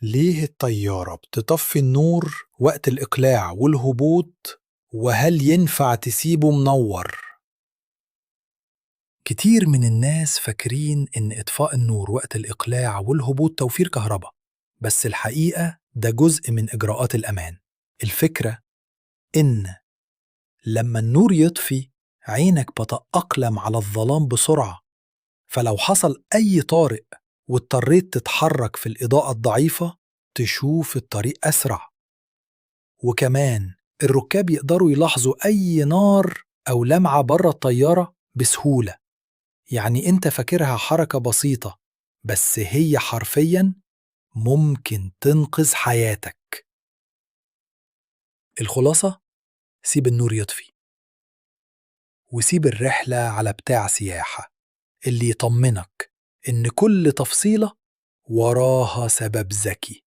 ليه الطيارة بتطفي النور وقت الإقلاع والهبوط؟ وهل ينفع تسيبه منور؟ كتير من الناس فاكرين إن إطفاء النور وقت الإقلاع والهبوط توفير كهرباء، بس الحقيقة ده جزء من إجراءات الأمان. الفكرة إن لما النور يطفي عينك بتتأقلم على الظلام بسرعة، فلو حصل أي طارئ واضطريت تتحرك في الإضاءة الضعيفة تشوف الطريق أسرع. وكمان الركاب يقدروا يلاحظوا أي نار أو لمعة بره الطيارة بسهولة. يعني أنت فاكرها حركة بسيطة، بس هي حرفياً ممكن تنقذ حياتك. الخلاصة: سيب النور يطفي، وسيب الرحلة على بتاع سياحة اللي يطمنك إن كل تفصيلة وراها سبب ذكي.